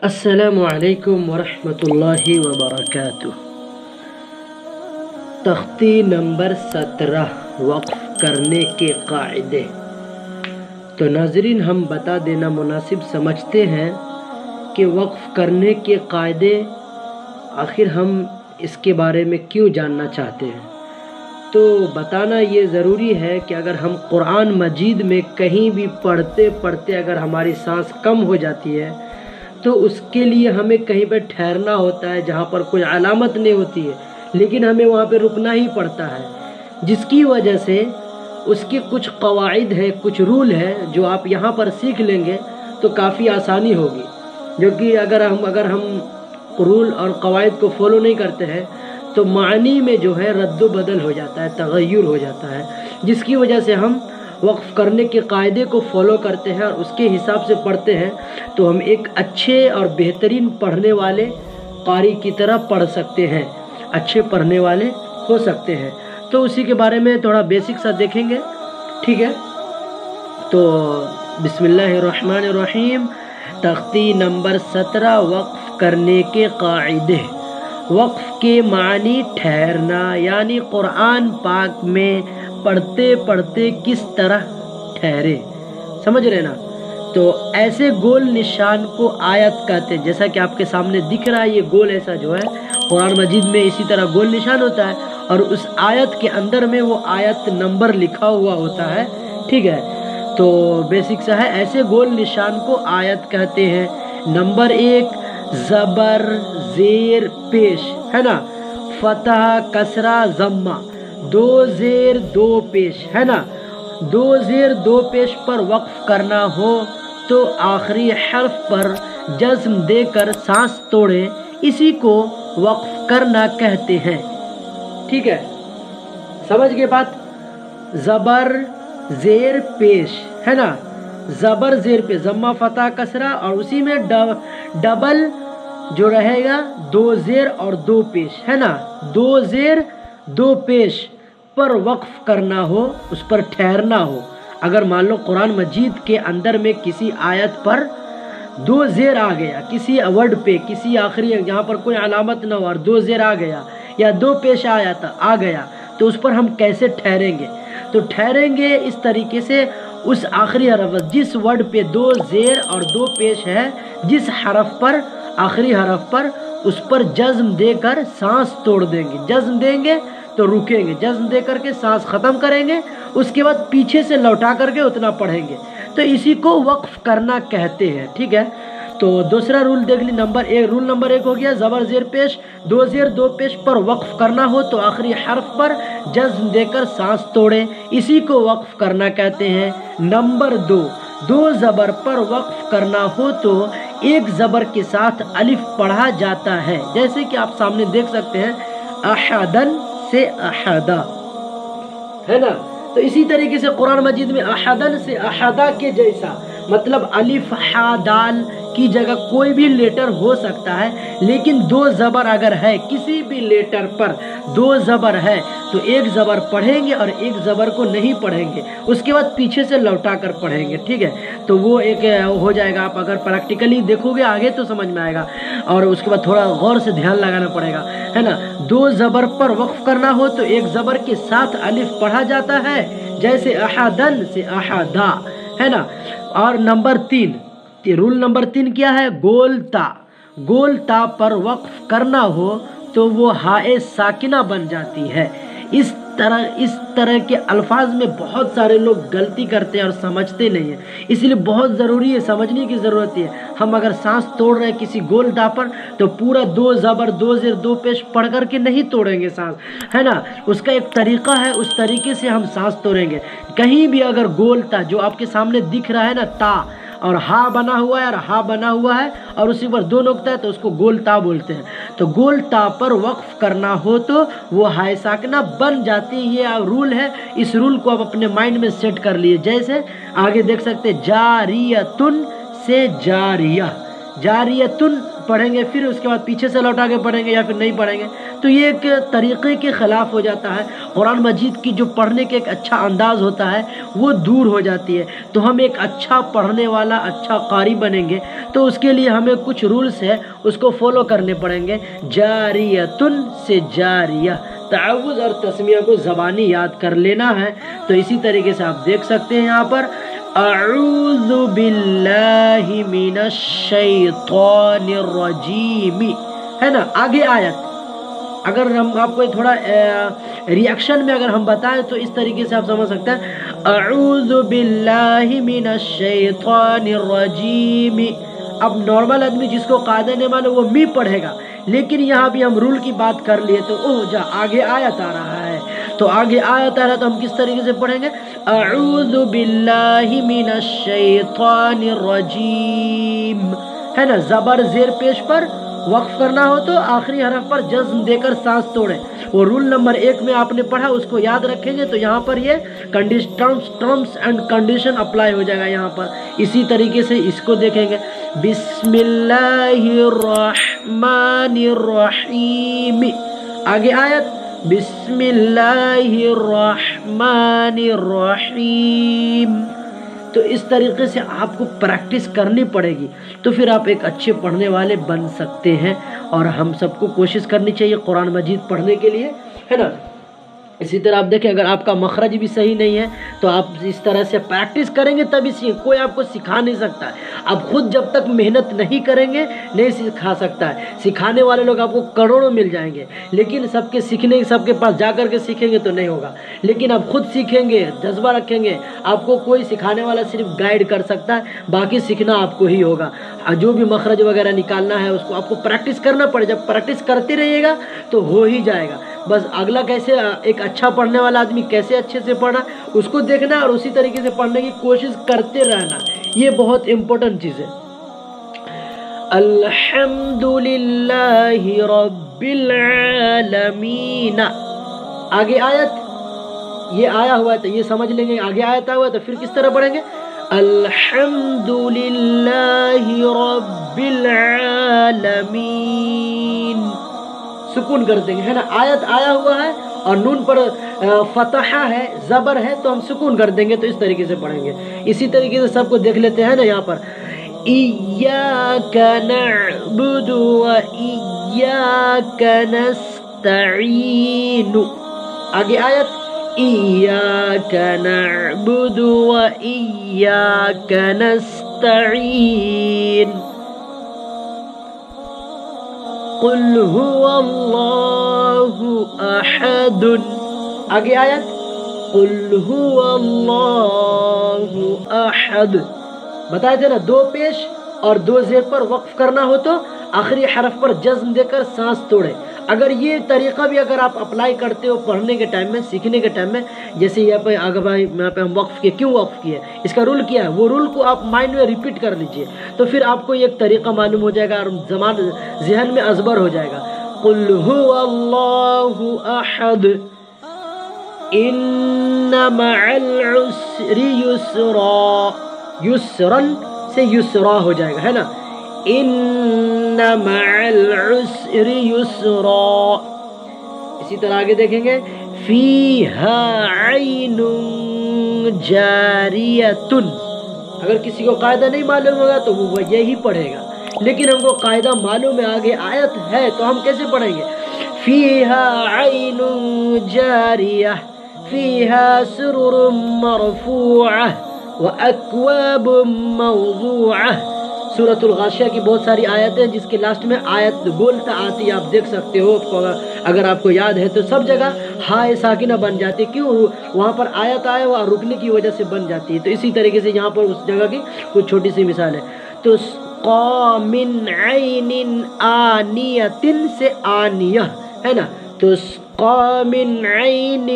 السلام علیکم ورحمۃ اللہ وبرکاتہ۔ تختی نمبر 17 وقف کرنے کے قاعدے۔ تو ناظرین، ہم بتا دینا مناسب سمجھتے ہیں کہ وقف کرنے کے قاعدے آخر ہم اس کے بارے میں کیوں جاننا چاہتے ہیں۔ تو بتانا یہ ضروری ہے کہ اگر ہم قرآن مجید میں کہیں بھی پڑھتے پڑھتے اگر ہماری سانس کم ہو جاتی ہے تو اس کے لیے ہمیں کہیں پہ ٹھہرنا ہوتا ہے جہاں پر کوئی علامت نہیں ہوتی ہے، لیکن ہمیں وہاں پہ رکنا ہی پڑتا ہے، جس کی وجہ سے اس کے کچھ قواعد ہے، کچھ رول ہے جو آپ یہاں پر سیکھ لیں گے تو کافی آسانی ہوگی، جو کہ اگر ہم رول اور قواعد کو فالو نہیں کرتے ہیں تو معنی میں جو ہے رد و بدل ہو جاتا ہے، تغیر ہو جاتا ہے، جس کی وجہ سے ہم وقف کرنے کے قاعدے کو فالو کرتے ہیں اور اس کے حساب سے پڑھتے ہیں تو ہم ایک اچھے اور بہترین پڑھنے والے قاری کی طرح پڑھ سکتے ہیں، اچھے پڑھنے والے ہو سکتے ہیں۔ تو اسی کے بارے میں تھوڑا بیسک سا دیکھیں گے، ٹھیک ہے؟ تو بسم اللہ الرحمن الرحیم۔ تختی نمبر 17 وقف کرنے کے قاعدے۔ وقف کے معنی ٹھہرنا، یعنی قرآن پاک میں پڑھتے پڑھتے کس طرح ٹھہرے، سمجھ رہے نا؟ تو ایسے گول نشان کو آیت کہتے ہیں، جیسا کہ آپ کے سامنے دکھ رہا ہے، یہ گول ایسا جو ہے قرآن مجید میں اسی طرح گول نشان ہوتا ہے اور اس آیت کے اندر میں وہ آیت نمبر لکھا ہوا ہوتا ہے، ٹھیک ہے؟ تو بیسک سا ہے، ایسے گول نشان کو آیت کہتے ہیں۔ نمبر 1 زبر زیر پیش، ہے نا؟ فتح کسرہ ضمہ، 2 زیر 2 پیش، ہے نا؟ 2 زیر 2 پیش پر وقف کرنا ہو تو آخری حرف پر جزم دے کر سانس توڑے، اسی کو وقف کرنا کہتے ہیں، ٹھیک ہے؟ سمجھ گئے بات؟ زبر زیر پیش، ہے نا؟ زبر زیر پیش، ضمہ فتح کسرہ، اور اسی میں ڈبل جو رہے گا 2 زیر اور 2 پیش، ہے نا؟ 2 زیر 2 پیش پر وقف کرنا ہو، اس پر ٹھہرنا ہو۔ اگر مان لو قرآن مجید کے اندر میں کسی آیت پر 2 زیر آ گیا، کسی ورڈ پہ، کسی آخری جہاں پر کوئی علامت نہ ہو اور 2 زیر آ گیا یا 2 پیش آ گیا تو اس پر ہم کیسے ٹھہریں گے؟ تو ٹھہریں گے اس طریقے سے، اس آخری حرف جس ورڈ پہ 2 زیر اور 2 پیش ہے، جس حرف پر، آخری حرف پر، اس پر جزم دے کر سانس توڑ دیں گے، جزم دیں گے تو رکیں گے، جزم دے کر کے سانس ختم کریں گے، اس کے بعد پیچھے سے لوٹا کر کے اتنا پڑھیں گے، تو اسی کو وقف کرنا کہتے ہیں، ٹھیک ہے؟ تو دوسرا رول دیکھ لی، رول نمبر 1 ہو گیا زبر زیر پیش، 2 زیر 2 پیش پر وقف کرنا ہو تو آخری حرف پر جزم دے کر سانس توڑے، اسی کو وقف کرنا کہتے ہیں۔ نمبر 2 زبر پر وقف کرنا ہو تو ایک زبر کے ساتھ الف پڑھا جاتا ہے، جیسے کہ آپ سامنے دیکھ سکتے ہیں، احدن سے احدا، ہے نا؟ تو اسی طریقے سے قرآن مجید میں احدن سے احدا کے جیسا، مطلب الف ہا دال کی جگہ کوئی بھی لیٹر ہو سکتا ہے، لیکن 2 زبر اگر ہے، کسی بھی لیٹر پر 2 زبر ہے تو ایک زبر پڑھیں گے اور ایک زبر کو نہیں پڑھیں گے، اس کے بعد پیچھے سے لوٹا کر پڑھیں گے، ٹھیک ہے؟ تو وہ ایک ہو جائے گا، آپ اگر پریکٹیکلی دیکھو گے آگے تو سمجھ میں آئے گا، اور اس کے بعد تھوڑا غور سے دھیان لگانا پڑے گا، ہے نا؟ 2 زبر پر وقف کرنا ہو تو ایک زبر کے ساتھ الف پڑھا جاتا ہے، جیسے احدن سے احدا، ہے نا؟ اور نمبر 3 رول نمبر 3 کیا ہے؟ گول تا پر وقف کرنا ہو تو وہ ہائے ساکنہ بن جاتی ہے۔ اس طرح کے الفاظ میں بہت سارے لوگ غلطی کرتے ہیں اور سمجھتے نہیں ہیں، اس لیے بہت ضروری ہے، سمجھنے کی ضرورت ہے۔ ہم اگر سانس توڑ رہے ہیں کسی گول تا پر تو پورا 2 زبر 2 زیر 2 پیش پڑھ کر کے نہیں توڑیں گے سانس، ہے نا؟ اس کا ایک طریقہ ہے، اس طریقے سے ہم سانس توڑیں گے۔ کہیں بھی اگر گول تا جو آپ کے سامنے دکھ رہا ہے نا، تا اور ہا بنا ہوا ہے اور ہا بنا ہوا ہے اور اسی پر 2 نقطہ ہے تو اس کو گول تا بولتے ہیں، تو گول تا پر وقف کرنا ہو تو وہ ہائے ساکنہ بن جاتی ہے، یہ رول ہے، اس رول کو آپ اپنے مائنڈ میں سیٹ کر لیے۔ جیسے آگے دیکھ سکتے جاریتن سے جاریہ، جاریتن پڑھیں گے، پھر اس کے بعد پیچھے سے لوٹا کے پڑھیں گے یا پھر نہیں پڑھیں گے تو یہ ایک طریقے کے خلاف ہو جاتا ہے. قرآن مجید کی جو پڑھنے کے ایک اچھا انداز ہوتا ہے وہ دور ہو جاتی ہے. تو ہم ایک اچھا پڑھنے والا اچھا قاری بنیں گے تو اس کے لیے ہمیں کچھ رولز ہے اس کو فالو کرنے پڑیں گے. جاریتن سے جاریہ، تعوذ اور تسمیہ کو زبانی یاد کر لینا ہے. تو اسی طریقے سے آپ دیکھ سکتے ہیں یہاں پر اعوذ باللہ من الشیطان الرجیم ہے نا. آگے آیت اگر ہم آپ کو تھوڑا ریاکشن میں اگر ہم بتائیں تو اس طریقے سے آپ سمجھ سکتے ہیں اعوذ باللہ من الشیطان الرجیم. اب نارمل آدمی جس کو قاعدہ نہیں معلوم وہ می پڑھے گا، لیکن یہاں بھی ہم رول کی بات کر لیے تو آگے آیت آ رہا ہے. تو آگے آیت آ رہا ہے تو ہم کس طریقے سے پڑھیں گے؟ اعوذ باللہ من الشیطان الرجیم ہے نا. زبر زیر پیش پر وقف کرنا ہو تو آخری حرف پر جزم دے کر سانس توڑیں. وہ رول نمبر 1 میں آپ نے پڑھا، اس کو یاد رکھیں گے تو یہاں پر یہ ٹرمز اینڈ کنڈیشن اپلائی ہو جائے گا یہاں پر. اسی طریقے سے اس کو دیکھیں گے بسم اللہ الرحمن الرحیم. آگے آیت بسم اللہ الرحمن الرحیم. تو اس طریقے سے آپ کو پریکٹس کرنی پڑے گی تو پھر آپ ایک اچھے پڑھنے والے بن سکتے ہیں. اور ہم سب کو کوشش کرنی چاہیے قرآن مجید پڑھنے کے لیے ہے نا. اسی طرح آپ دیکھیں اگر آپ کا مخرج بھی صحیح نہیں ہے تو آپ اس طرح سے پریکٹس کریں گے تبھی کوئی آپ کو سکھا نہیں سکتا ہے. آپ خود جب تک محنت نہیں کریں گے نہیں سکھا سکتا ہے. سکھانے والے لوگ آپ کو کروڑوں مل جائیں گے لیکن سب کے پاس جا کر کے سیکھیں گے تو نہیں ہوگا. لیکن آپ خود سیکھیں گے، جذبہ رکھیں گے، آپ کو کوئی سکھانے والا صرف گائیڈ کر سکتا ہے، باقی سیکھنا آپ کو ہی ہوگا. جو بھی مخرج وغیرہ نکالنا ہے اس کو آپ کو پریکٹس کرنا پڑے. جب پریکٹس کرتے رہیے گا تو ہو ہی جائے گا. بس اگلا کیسے ایک اچھا پڑھنے والا آدمی کیسے اچھے سے پڑھا اس کو دیکھنا اور اسی طریقے سے پڑھنے کی کوشش کرتے رہنا. یہ بہت امپورٹنٹ چیز ہے. الحمد للہ رب العالمین. آگے آیت یہ آیا ہوا ہے تو یہ سمجھ لیں گے. آگے آیت آیا ہوا ہے تو پھر کس طرح پڑھیں گے؟ الحمد للہ رب العالمین. سکون کر دیں گے ہے نا. آیت آیا ہوا ہے اور نون پر فتحہ ہے، زبر ہے تو ہم سکون کر دیں گے. تو اس طریقے سے پڑھیں گے. اسی طریقے سے سب کو دیکھ لیتے ہیں نا یہاں پر ایاک نعبد و ایاک نستعین. آگے آیت ایاک نعبد و ایاک نستعین. قل هو اللہ احد. آگے آیت قل هو اللہ احد. بتائے تھے نا 2 پیش اور 2 زیر پر وقف کرنا ہو تو آخری حرف پر جزم دے کر سانس توڑے. اگر یہ طریقہ بھی اگر آپ اپلائی کرتے ہو پڑھنے کے ٹائم میں، سیکھنے کے ٹائم میں، جیسے یہاں پہ یہاں پہ ہم وقف کیے، کیوں وقف کیے، اس کا رول کیا ہے، وہ رول کو آپ مائنڈ میں ریپیٹ کر لیجئے تو پھر آپ کو ایک طریقہ معلوم ہو جائے گا اور ذہن میں ازبر ہو جائے گا. قل هو اللہ احد ان مع العسر یسرا. یسرن سے یسرا ہو جائے گا ہے نا. ان مع العسر یسرا. اسی طرح آگے دیکھیں گے فیہا عین جاریۃ. اگر کسی کو قاعدہ نہیں معلوم ہوگا تو وہ یہی پڑھے گا، لیکن ہم کو قاعدہ معلوم ہے، آگے آیت ہے تو ہم کیسے پڑھیں گے؟ فیہا عین جاریہ فیہا سرر مرفوعہ وَأَكْوَابٌ مَوْضُوعَةٌ. سورۃ الغاشیہ کی بہت ساری آیتیں جس کے لاسٹ میں آیت بولتا آتی ہے، آپ دیکھ سکتے ہو. اگر آپ کو یاد ہے تو سب جگہ ہائے ساکنہ بن جاتی ہے. کیوں؟ وہاں پر آیت آئے وہ رکنے کی وجہ سے بن جاتی ہے. تو اسی طریقے سے یہاں پر اس جگہ کی کچھ چھوٹی سی مثال ہے. تسقى من عین آنیۃ سے آنیہ ہے نا. تسقى من عین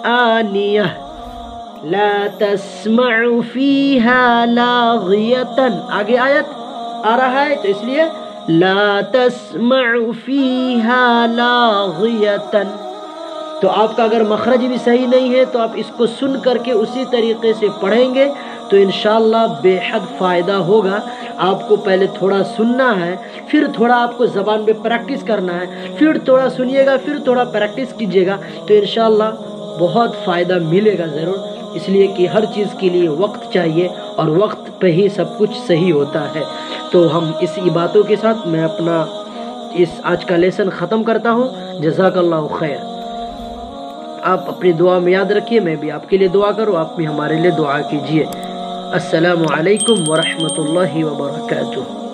آنیہ لا تسمع فیہا لاغیۃ. آگے آیت آ رہا ہے تو اس لیے لا تسمع فیہا لاغیۃ. تو آپ کا اگر مخرج بھی صحیح نہیں ہے تو آپ اس کو سن کر کے اسی طریقے سے پڑھیں گے تو انشاءاللہ بے حد فائدہ ہوگا۔ آپ کو پہلے تھوڑا سننا ہے، پھر تھوڑا آپ کو زبان پہ پریکٹس کرنا ہے، پھر تھوڑا سنیے گا، پھر تھوڑا پریکٹس کیجیے گا، تو انشاءاللہ بہت فائدہ ملے گا ضرور۔ اس لیے کہ ہر چیز کے لیے وقت چاہیے اور وقت پہ ہی سب کچھ صحیح ہوتا ہے۔ تو ہم اسی باتوں کے ساتھ میں اپنا اس آج کا لیسن ختم کرتا ہوں۔ جزاک اللہ خیر۔ آپ اپنی دعا میں یاد رکھیے، میں بھی آپ کے لیے دعا کروں، آپ بھی ہمارے لیے دعا کیجیے۔ السلام علیکم ورحمۃ اللہ وبرکاتہ۔